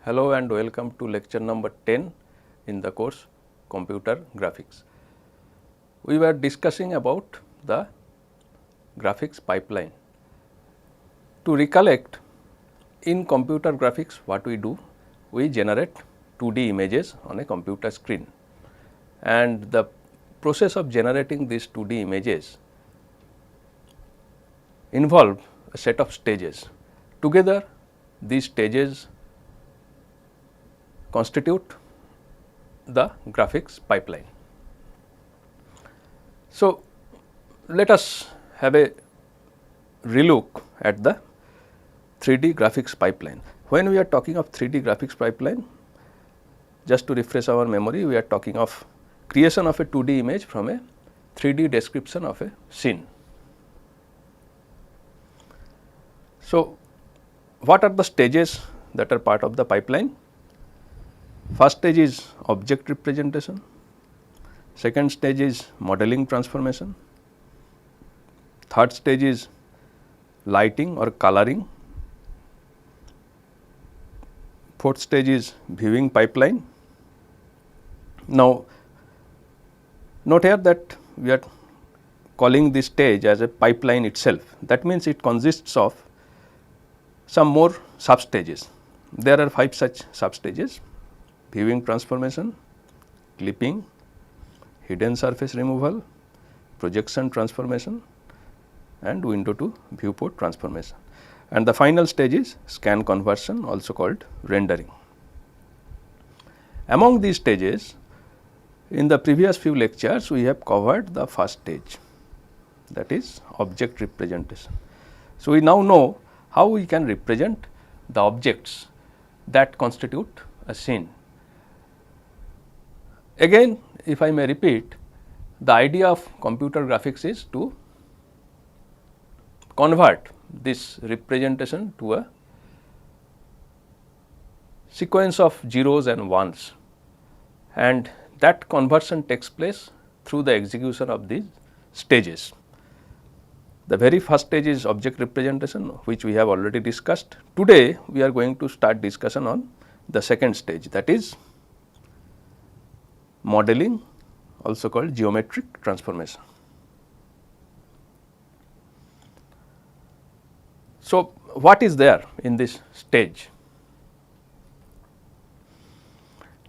Hello and welcome to lecture number 10 in the course Computer Graphics. We were discussing about the graphics pipeline. To recollect, in computer graphics what we do? We generate 2D images on a computer screen, and the process of generating these 2D images involve a set of stages. Together these stages constitute the graphics pipeline. So, let us have a relook at the 3D graphics pipeline. When we are talking of 3D graphics pipeline, just to refresh our memory, we are talking of creation of a 2D image from a 3D description of a scene. So, what are the stages that are part of the pipeline? First stage is object representation, second stage is modeling transformation, third stage is lighting or coloring, fourth stage is viewing pipeline. Now, note here that we are calling this stage as a pipeline itself. That means, it consists of some more sub stages. There are 5 such sub stages: viewing transformation, clipping, hidden surface removal, projection transformation, and window to viewport transformation. And the final stage is scan conversion, also called rendering. Among these stages, in the previous few lectures we have covered the first stage, that is object representation. So, we now know how we can represent the objects that constitute a scene. Again, if I may repeat, the idea of computer graphics is to convert this representation to a sequence of zeros and ones, and that conversion takes place through the execution of these stages. The very first stage is object representation, which we have already discussed. Today, we are going to start discussion on the second stage, that is modeling, also called geometric transformation. So, what is there in this stage?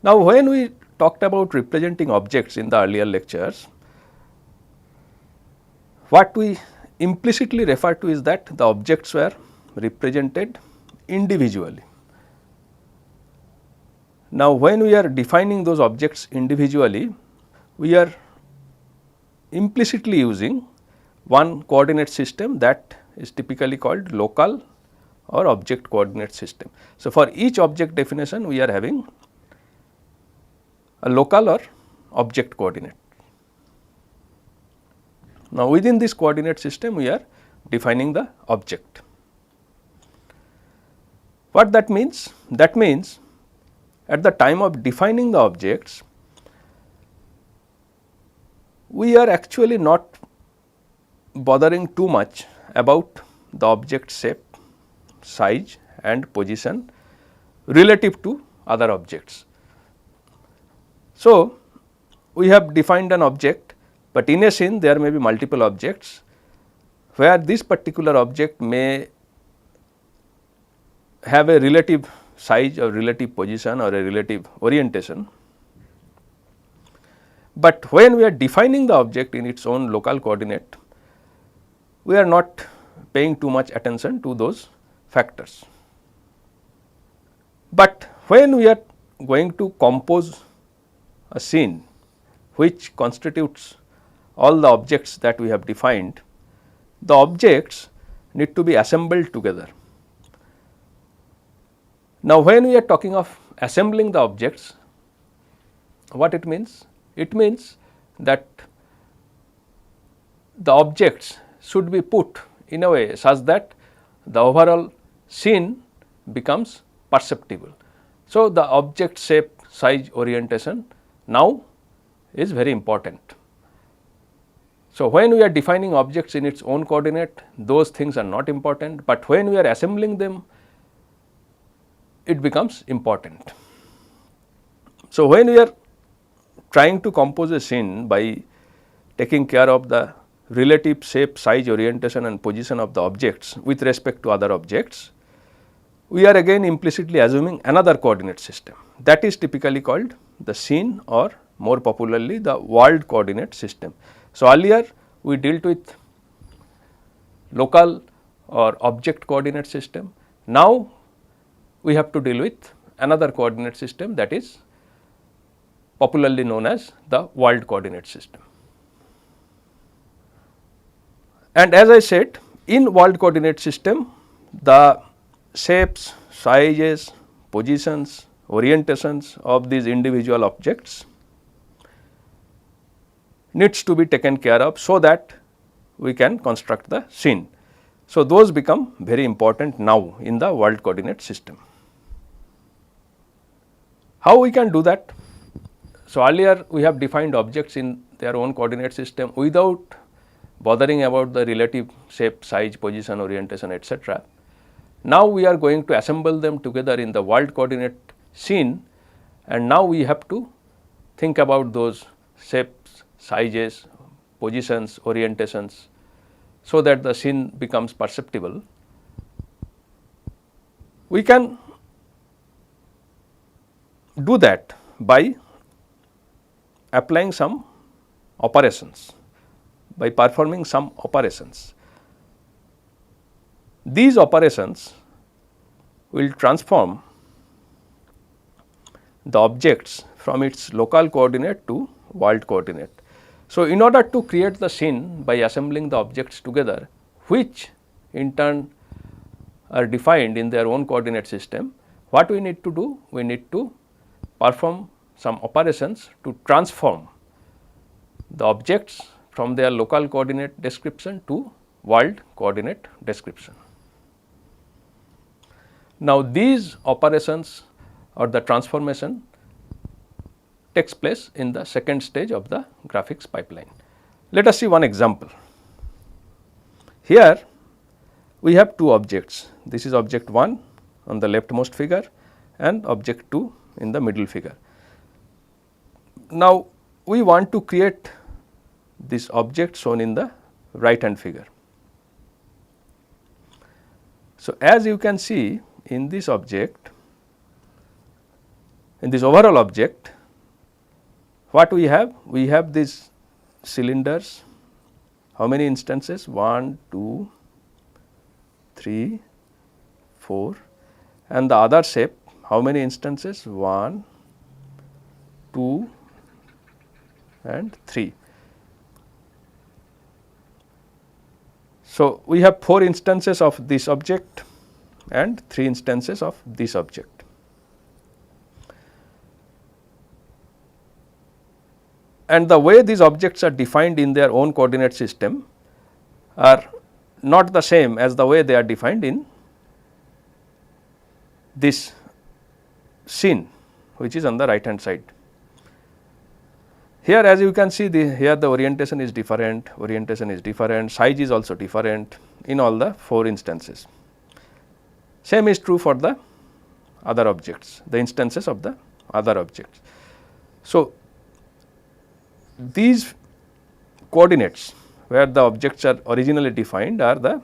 Now, when we talked about representing objects in the earlier lectures, what we implicitly refer to is that the objects were represented individually. Now, when we are defining those objects individually, we are implicitly using one coordinate system that is typically called local or object coordinate system. So, for each object definition, we are having a local or object coordinate. Now, within this coordinate system, we are defining the object. What that means? That means, at the time of defining the objects, we are actually not bothering too much about the object shape, size and position relative to other objects. So, we have defined an object, but in a scene there may be multiple objects, where this particular object may have a relative size or relative position or a relative orientation. But when we are defining the object in its own local coordinate, we are not paying too much attention to those factors. But when we are going to compose a scene which constitutes all the objects that we have defined, the objects need to be assembled together. Now, when we are talking of assembling the objects, what it means? It means that the objects should be put in a way such that the overall scene becomes perceptible. So, the object shape, size, orientation now is very important. So, when we are defining objects in its own coordinate, those things are not important, but when we are assembling them it becomes important. So, when we are trying to compose a scene by taking care of the relative shape, size, orientation and position of the objects with respect to other objects, we are again implicitly assuming another coordinate system, that is typically called the scene or more popularly the world coordinate system. So, earlier we dealt with local or object coordinate system. Now, we have to deal with another coordinate system, that is popularly known as the world coordinate system. And as I said, in world coordinate system, the shapes, sizes, positions, orientations of these individual objects needs to be taken care of, so that we can construct the scene. So, those become very important now in the world coordinate system. How we can do that? So, earlier we have defined objects in their own coordinate system without bothering about the relative shape, size, position, orientation, etc. Now, we are going to assemble them together in the world coordinate scene, and now we have to think about those shapes, sizes, positions, orientations, so that the scene becomes perceptible. We can do that by applying some operations, by performing some operations. These operations will transform the objects from its local coordinate to world coordinate. So, in order to create the scene by assembling the objects together, which in turn are defined in their own coordinate system, what we need to do? We need to perform some operations to transform the objects from their local coordinate description to world coordinate description. Now, these operations or the transformation takes place in the second stage of the graphics pipeline. Let us see one example. Here we have two objects. This is object 1 on the leftmost figure and object 2 in the middle figure. Now, we want to create this object shown in the right hand figure. So, as you can see in this object, in this overall object, what we have? We have these cylinders. How many instances? 1, 2, 3, 4, and the other shape, how many instances? 1, 2 and 3. So, we have 4 instances of this object and 3 instances of this object. And the way these objects are defined in their own coordinate system are not the same as the way they are defined in this scene, which is on the right hand side. Here, as you can see, here the orientation is different, size is also different in all the 4 instances. Same is true for the other objects, the instances of the other objects. So, these coordinates where the objects are originally defined are the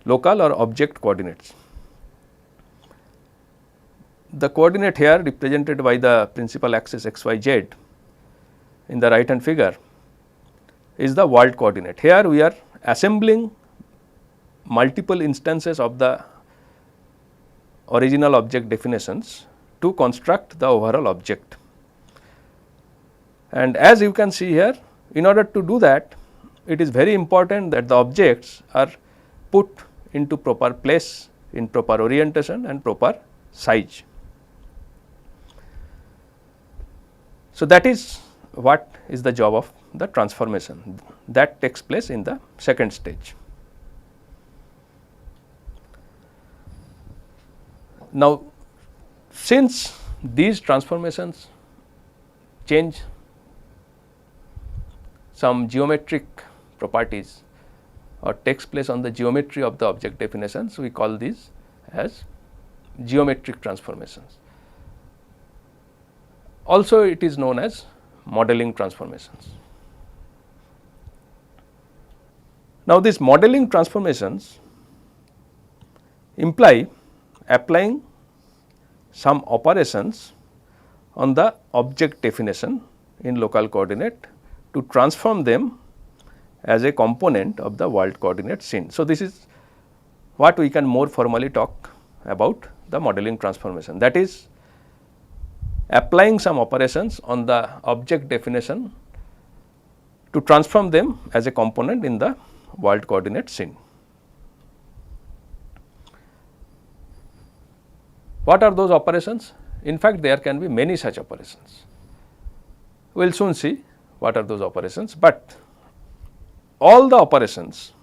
local or object coordinates. The coordinate here represented by the principal axis x, y, z in the right hand figure is the world coordinate. Here we are assembling multiple instances of the original object definitions to construct the overall object. And as you can see here, in order to do that, it is very important that the objects are put into proper place, in proper orientation and proper size. So, that is what is the job of the transformation that takes place in the second stage. Now, since these transformations change some geometric properties or takes place on the geometry of the object definitions, we call these as geometric transformations. Also it is known as modeling transformations. Now, these modeling transformations imply applying some operations on the object definition in local coordinate to transform them as a component of the world coordinate scene. So, this is what we can more formally talk about the modeling transformation, that is applying some operations on the object definition to transform them as a component in the world coordinate scene. What are those operations? In fact, there can be many such operations. We will soon see what are those operations, but all the operations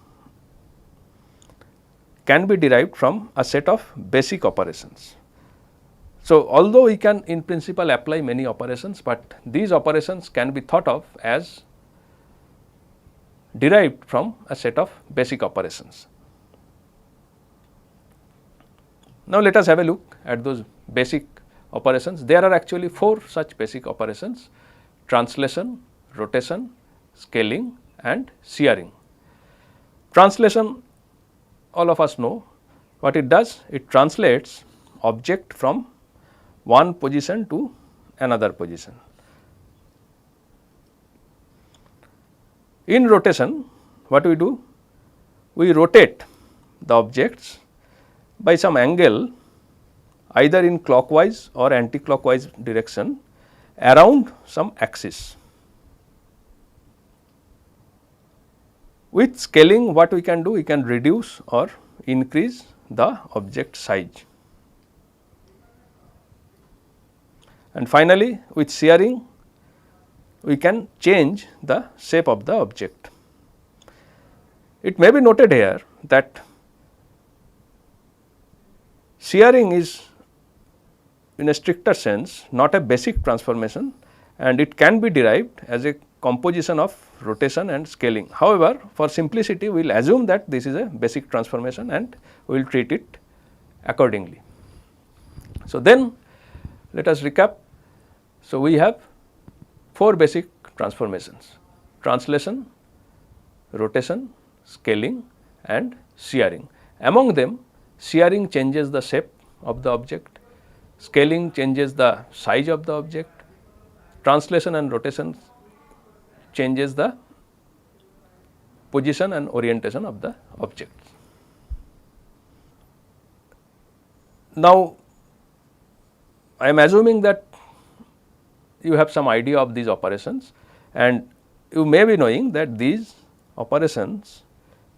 can be derived from a set of basic operations. So, although we can in principle apply many operations, but these operations can be thought of as derived from a set of basic operations. Now, let us have a look at those basic operations. There are actually 4 such basic operations: translation, rotation, scaling and shearing. Translation, all of us know what it does. It translates object from one position to another position. In rotation, what we do? We rotate the objects by some angle either in clockwise or anti-clockwise direction around some axis. With scaling, what we can do? We can reduce or increase the object size. And finally, with shearing, we can change the shape of the object. It may be noted here that shearing is in a stricter sense not a basic transformation, and it can be derived as a composition of rotation and scaling. However, for simplicity we will assume that this is a basic transformation and we will treat it accordingly. So, then let us recap. So, we have 4 basic transformations: translation, rotation, scaling and shearing. Among them, shearing changes the shape of the object, scaling changes the size of the object, translation and rotation changes the position and orientation of the object. Now, I am assuming that you have some idea of these operations, and you may be knowing that these operations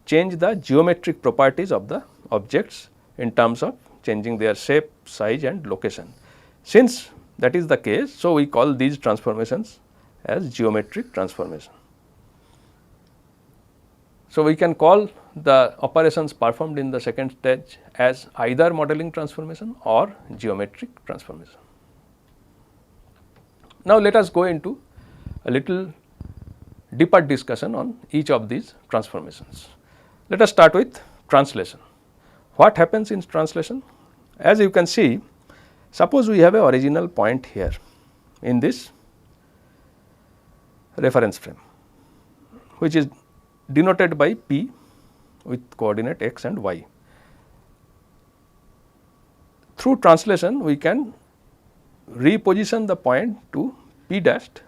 change the geometric properties of the objects in terms of changing their shape, size and location. Since that is the case, so we call these transformations as geometric transformation. So, we can call the operations performed in the second stage as either modeling transformation or geometric transformation. Now, let us go into a little deeper discussion on each of these transformations. Let us start with translation. What happens in translation? As you can see, suppose we have a original point here in this reference frame, which is denoted by P with coordinate x and y. Through translation, we can reposition the point to P dashed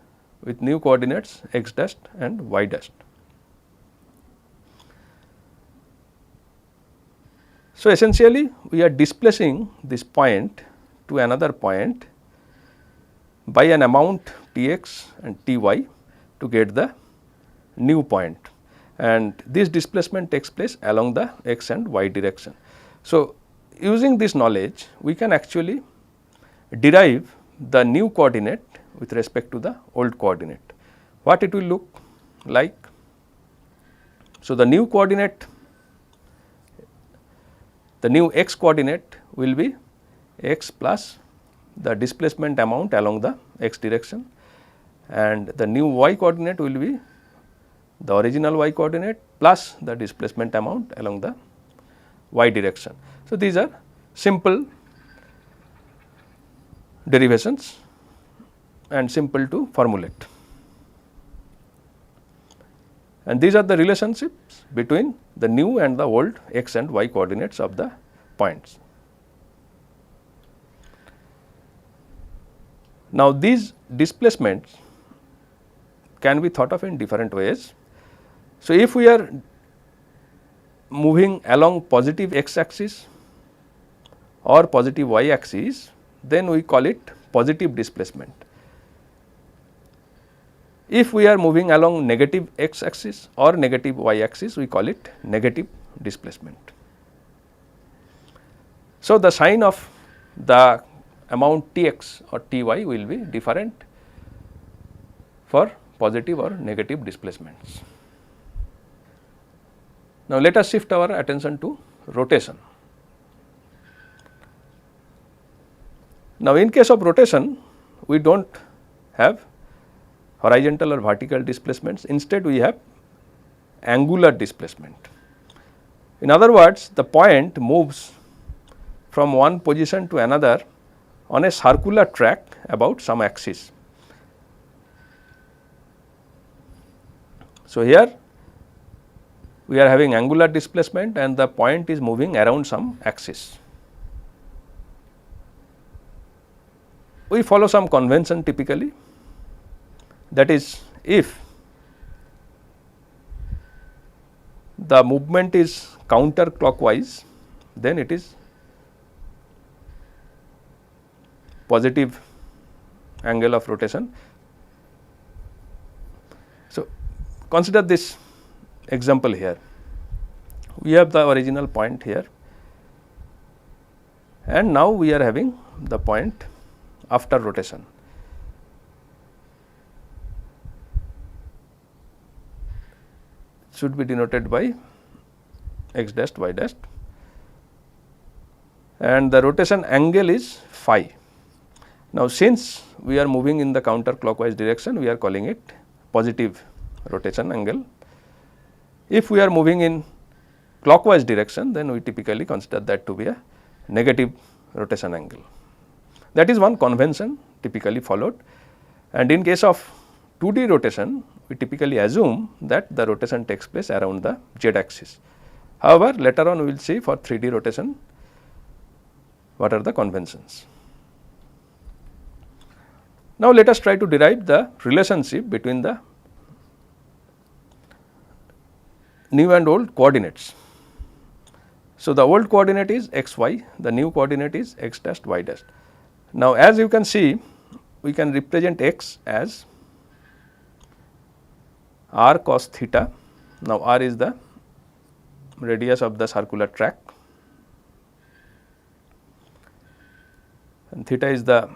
with new coordinates x dashed and y dashed. So, essentially we are displacing this point to another point by an amount T x and T y to get the new point, and this displacement takes place along the x and y direction. So, using this knowledge we can actually derive the new coordinate with respect to the old coordinate. What it will look like? So, the new coordinate, the new x coordinate will be x plus the displacement amount along the x direction, and the new y coordinate will be the original y coordinate plus the displacement amount along the y direction. So, these are simple derivations and simple to formulate. And these are the relationships between the new and the old x and y coordinates of the points. Now, these displacements can be thought of in different ways. So, if we are moving along positive x axis or positive y axis, then we call it positive displacement. If we are moving along negative x axis or negative y axis, we call it negative displacement. So, the sign of the amount Tx or Ty will be different for positive or negative displacements. Now, let us shift our attention to rotation. Now, in case of rotation, we do not have horizontal or vertical displacements, instead we have angular displacement. In other words, the point moves from one position to another on a circular track about some axis. So, here we are having angular displacement and the point is moving around some axis. We follow some convention typically, that is, if the movement is counterclockwise, then it is positive angle of rotation. So, consider this example here. We have the original point here and now we are having the point after rotation. Should be denoted by x dash y dash, and the rotation angle is phi. Now, since we are moving in the counterclockwise direction, we are calling it positive rotation angle. If we are moving in clockwise direction, then we typically consider that to be a negative rotation angle. That is one convention typically followed, and in case of 2D rotation, we typically assume that the rotation takes place around the z axis. However, later on we will see for 3D rotation what are the conventions. Now, let us try to derive the relationship between the new and old coordinates. So, the old coordinate is x y, the new coordinate is x dash y dash. Now, as you can see, we can represent x as r cos theta. Now, r is the radius of the circular track and theta is the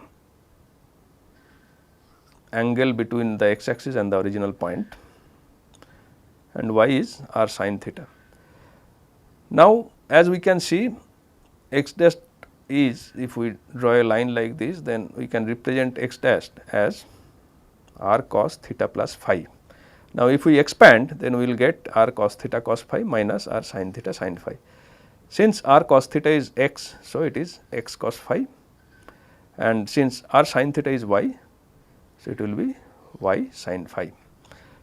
angle between the x axis and the original point, and y is r sin theta. Now, as we can see, x dash is, if we draw a line like this, then we can represent x dash as r cos theta plus phi. Now, if we expand, then we will get r cos theta cos phi minus r sin theta sin phi. Since r cos theta is x, so it is x cos phi, and since r sin theta is y, so it will be y sin phi.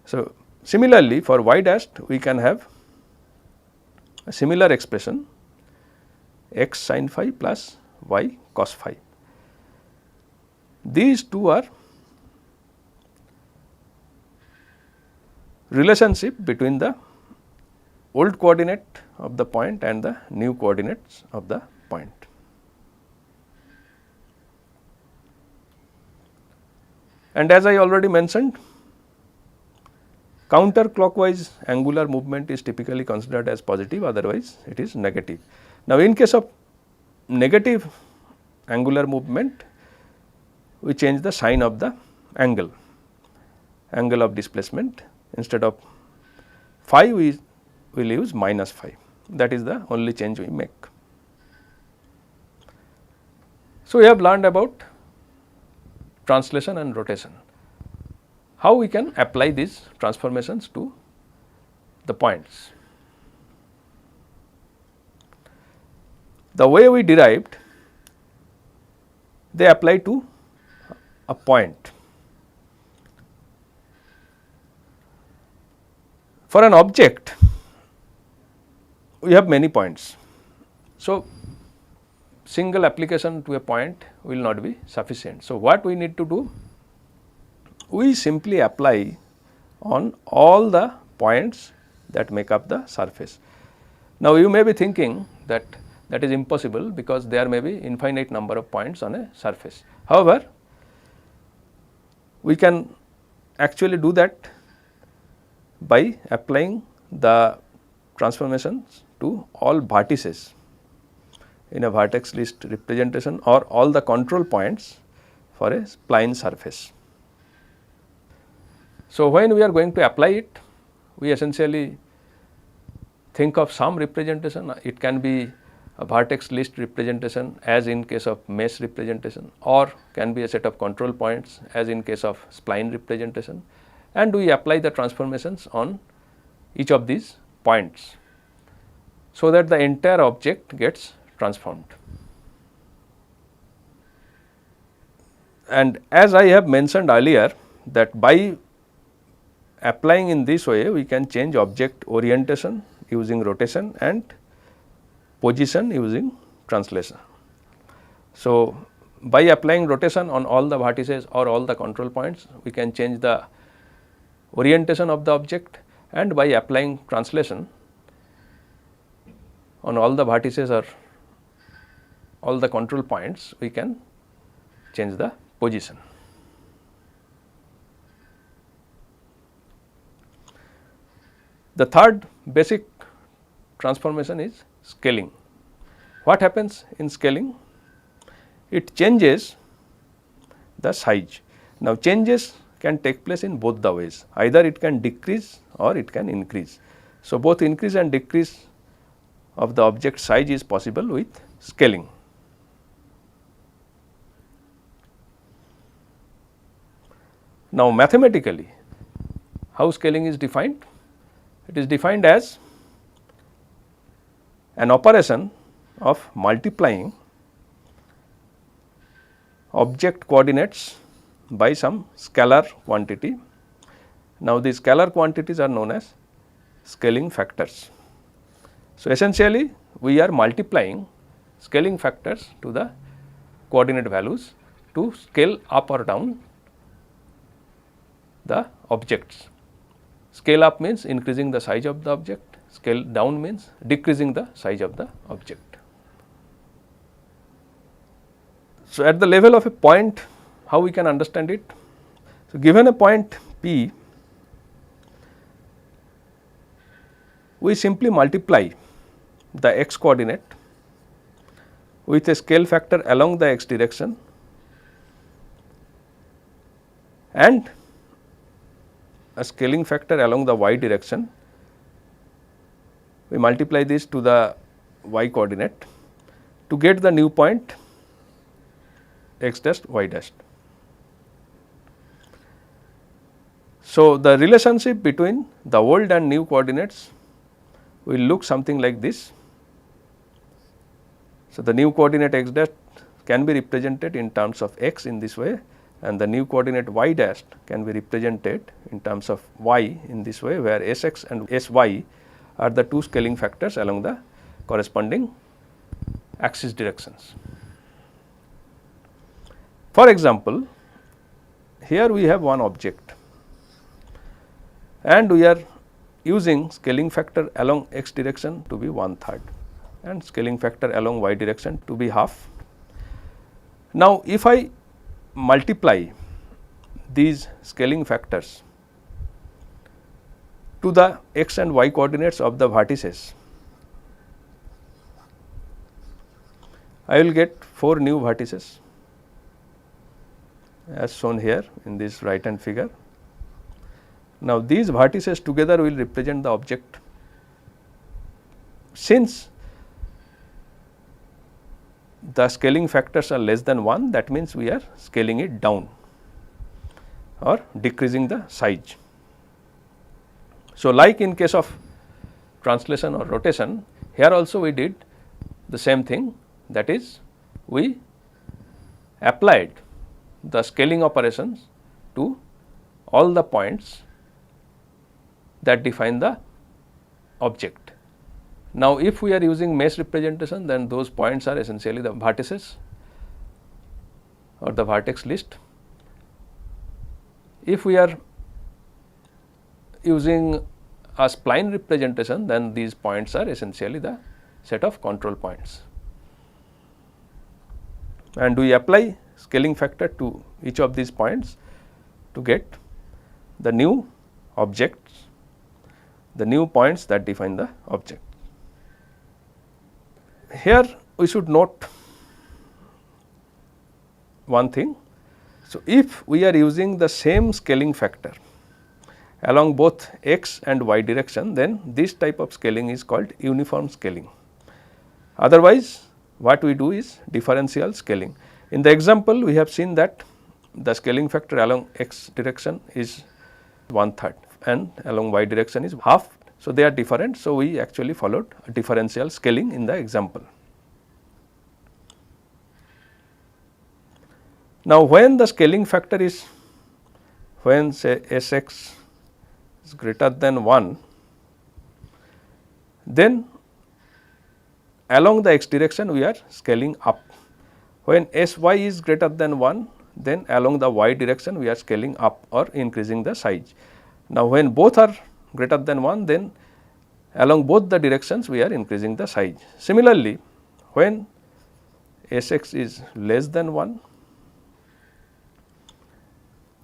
So, similarly, for y dash we can have a similar expression x sin phi plus y cos phi. These two are relationship between the old coordinate of the point and the new coordinates of the point. And as I already mentioned, counterclockwise angular movement is typically considered as positive, otherwise it is negative. Now, in case of negative angular movement, we change the sign of the angle of displacement. Instead of phi, we will use minus phi. That is the only change we make. So, we have learned about translation and rotation. How we can apply these transformations to the points? The way we derived, they apply to a point. For an object, we have many points. So, single application to a point will not be sufficient. So, what we need to do? We simply apply on all the points that make up the surface. Now, you may be thinking that that is impossible because there may be infinite number of points on a surface. However, we can actually do that by applying the transformations to all vertices in a vertex list representation or all the control points for a spline surface. So, when we are going to apply it, we essentially think of some representation. It can be a vertex list representation as in case of mesh representation, or can be a set of control points as in case of spline representation, and we apply the transformations on each of these points, so that the entire object gets transformed. And as I have mentioned earlier, that by applying in this way, we can change object orientation using rotation and position using translation. So, by applying rotation on all the vertices or all the control points, we can change the orientation of the object, and by applying translation on all the vertices or all the control points, we can change the position. The third basic transformation is scaling. What happens in scaling? It changes the size. Now, changes can take place in both the ways, either it can decrease or it can increase. So, both increase and decrease of the object size is possible with scaling. Now, mathematically, how scaling is defined? It is defined as an operation of multiplying object coordinates by some scalar quantity. Now, these scalar quantities are known as scaling factors. So, essentially we are multiplying scaling factors to the coordinate values to scale up or down the objects. Scale up means increasing the size of the object, scale down means decreasing the size of the object. So, at the level of a point, how we can understand it? So, given a point P, we simply multiply the x coordinate with a scale factor along the x direction and a scaling factor along the y direction. We multiply this to the y coordinate to get the new point x dash y dash. So, the relationship between the old and new coordinates will look something like this. So, the new coordinate x dash can be represented in terms of x in this way, and the new coordinate y dash can be represented in terms of y in this way, where Sx and Sy are the two scaling factors along the corresponding axis directions. For example, here we have one object and we are using scaling factor along x direction to be 1/3 and scaling factor along y direction to be half. Now, if I multiply these scaling factors to the x and y coordinates of the vertices, I will get 4 new vertices as shown here in this right hand figure. Now, these vertices together will represent the object. Since the scaling factors are less than 1, that means we are scaling it down or decreasing the size. So, like in case of translation or rotation, here also we did the same thing, that is we applied the scaling operations to all the points that define the object. Now, if we are using mesh representation, then those points are essentially the vertices or the vertex list. If we are using a spline representation, then these points are essentially the set of control points. And we apply scaling factor to each of these points to get the new objects, the new points that define the object. Here we should note one thing. So, if we are using the same scaling factor along both x and y direction, then this type of scaling is called uniform scaling. Otherwise, what we do is differential scaling. In the example, we have seen that the scaling factor along x direction is 1/3 and along y direction is half. So, they are different. So, we actually followed a differential scaling in the example. Now, when the scaling factor is, when say Sx is greater than 1, then along the x direction we are scaling up. When Sy is greater than 1, then along the y direction we are scaling up or increasing the size. Now, when both are greater than 1, then along both the directions we are increasing the size. Similarly, when Sx is less than 1,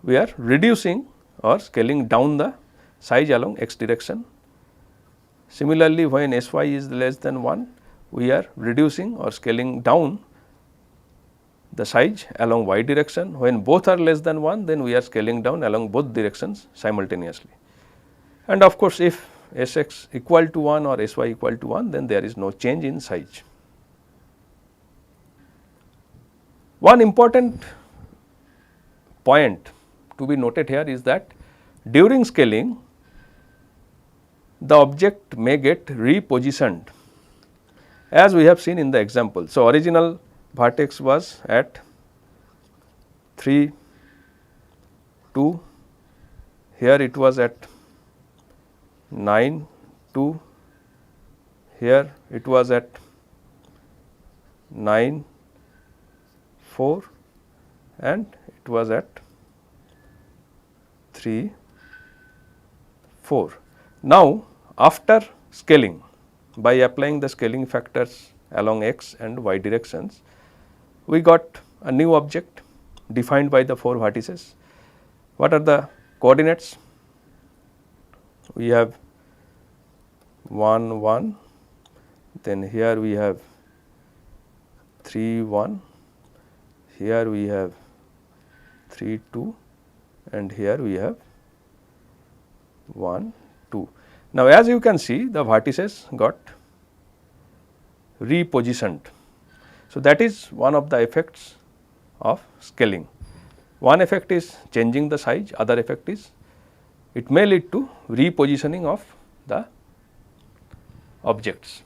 we are reducing or scaling down the size along x direction. Similarly, when Sy is less than 1, we are reducing or scaling down the size along y direction. When both are less than 1, then we are scaling down along both directions simultaneously. And of course, if Sx equal to 1 or Sy equal to 1, then there is no change in size. One important point to be noted here is that during scaling, the object may get repositioned, as we have seen in the example. So, original vertex was at 3, 2, here it was at 9, 2, here it was at 9, 4 and it was at 3, 4. Now, after scaling, by applying the scaling factors along x and y directions, we got a new object defined by the 4 vertices. What are the coordinates? We have 1, 1, then here we have 3, 1, here we have 3, 2 and here we have 1, 2. Now, as you can see, the vertices got repositioned. So, that is one of the effects of scaling. One effect is changing the size, other effect is it may lead to repositioning of the objects.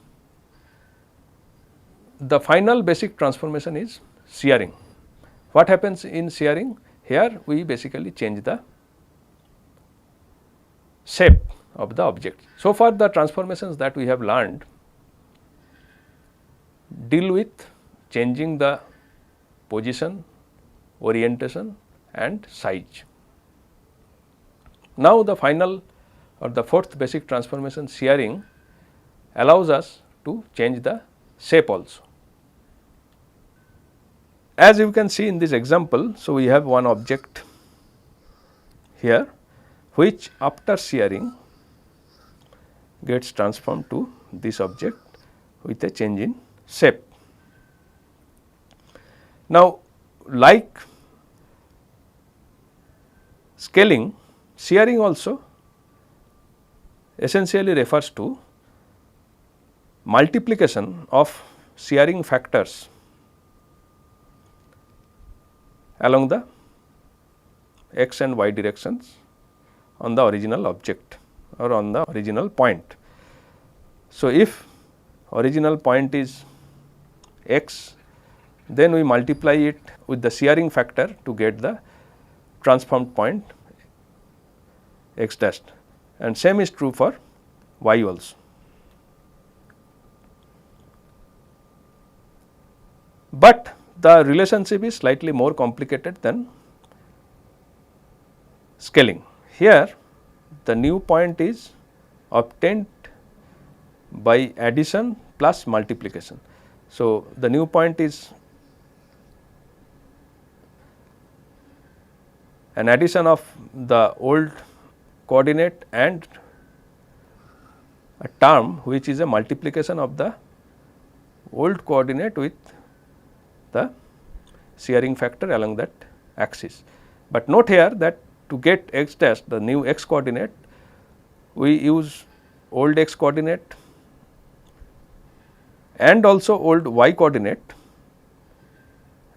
The final basic transformation is shearing. What happens in shearing? Here we basically change the shape of the object. So far the transformations that we have learned deal with changing the position, orientation and size. Now, the final or the fourth basic transformation, shearing, allows us to change the shape also. As you can see in this example, so we have one object here which after shearing gets transformed to this object with a change in shape. Now, like scaling, shearing also essentially refers to multiplication of shearing factors along the x and y directions on the original object or on the original point. So, if original point is x, then we multiply it with the shearing factor to get the transformed point x dash, and same is true for y also. But the relationship is slightly more complicated than scaling. Here the new point is obtained by addition plus multiplication. So, the new point is an addition of the old coordinate and a term which is a multiplication of the old coordinate with the shearing factor along that axis. But note here that to get x dash, the new x coordinate, we use old x coordinate and also old y coordinate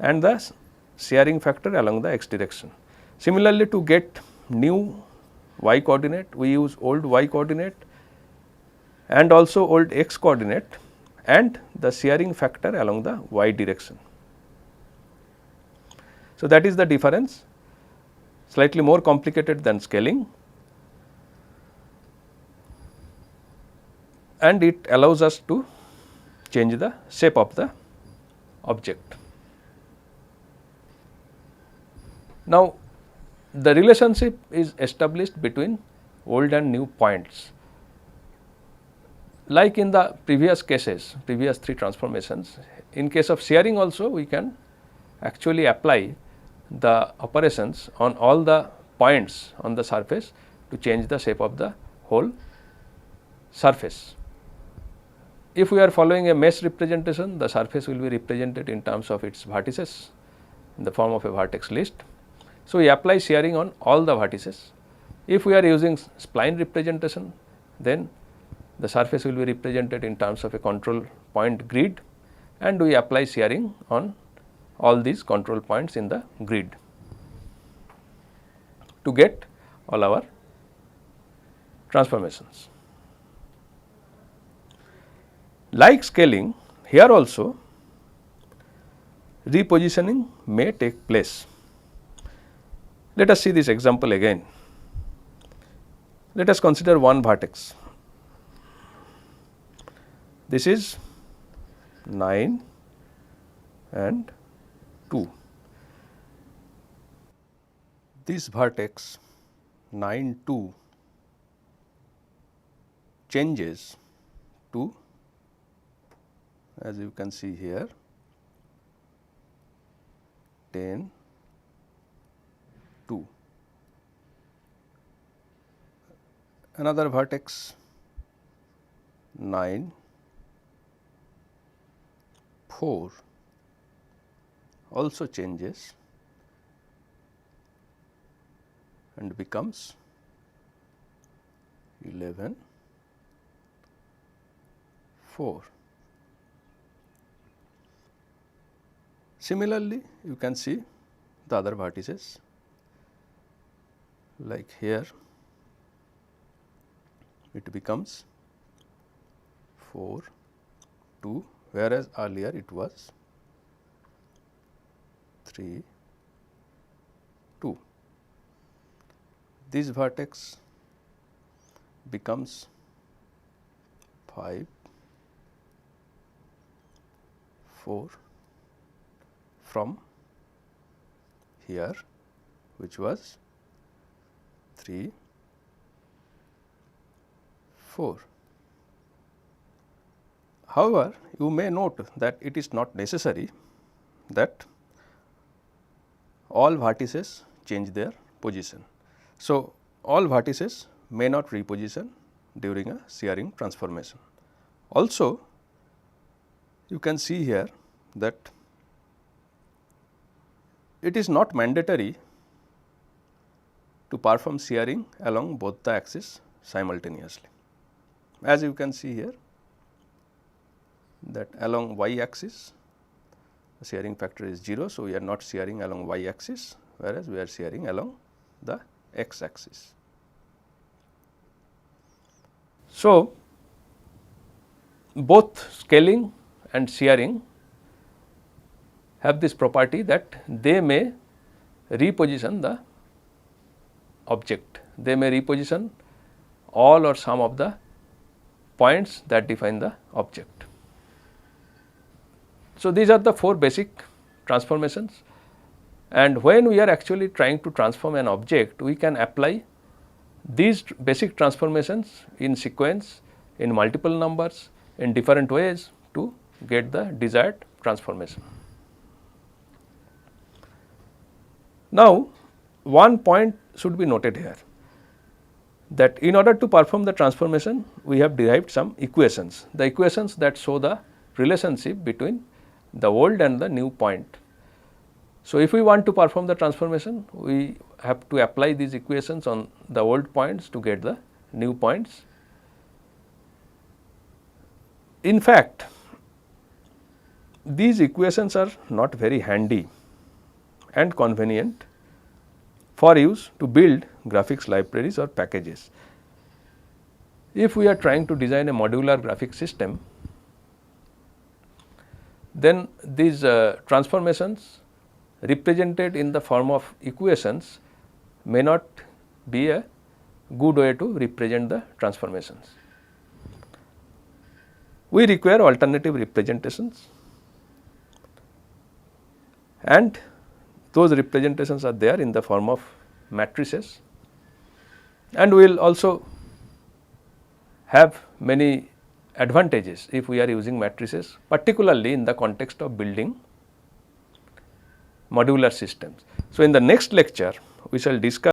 and the shearing factor along the x direction. Similarly, to get new y coordinate, we use old y coordinate and also old x coordinate and the shearing factor along the y direction. So, that is the difference, slightly more complicated than scaling, and it allows us to change the shape of the object. Now, the relationship is established between old and new points. Like in the previous cases, previous three transformations, in case of shearing also we can actually apply the operations on all the points on the surface to change the shape of the whole surface. If we are following a mesh representation, the surface will be represented in terms of its vertices in the form of a vertex list. So, we apply shearing on all the vertices. If we are using spline representation, then the surface will be represented in terms of a control point grid, and we apply shearing on all these control points in the grid to get all our transformations. Like scaling, here also repositioning may take place. Let us see this example again. Let us consider one vertex. This is 9 and 2. This vertex 9, 2 changes to, as you can see here, 10, 2. Another vertex 9, 4 also changes and becomes 11, 4. Similarly, you can see the other vertices, like here it becomes 4, 2, whereas earlier it was 3, 2. This vertex becomes 5, 4 from here, which was 3, 4. However, you may note that it is not necessary that all vertices change their position. So, all vertices may not reposition during a shearing transformation. Also, you can see here that it is not mandatory to perform shearing along both the axes simultaneously. As you can see here, that along y axis the shearing factor is 0. So, we are not shearing along y axis, whereas we are shearing along the x axis. So, both scaling and shearing have this property that they may reposition the object, they may reposition all or some of the points that define the object. So, these are the 4 basic transformations, and when we are actually trying to transform an object, we can apply these basic transformations in sequence, in multiple numbers, in different ways to get the desired transformation. Now, one point should be noted here, that in order to perform the transformation, we have derived some equations, the equations that show the relationship between the old and the new point. So, if we want to perform the transformation, we have to apply these equations on the old points to get the new points. In fact, these equations are not very handy and convenient for use to build graphics libraries or packages. If we are trying to design a modular graphic system, then these transformations represented in the form of equations may not be a good way to represent the transformations. We require alternative representations, and those representations are there in the form of matrices, and we will also have many advantages if we are using matrices, particularly in the context of building modular systems. So, in the next lecture we shall discuss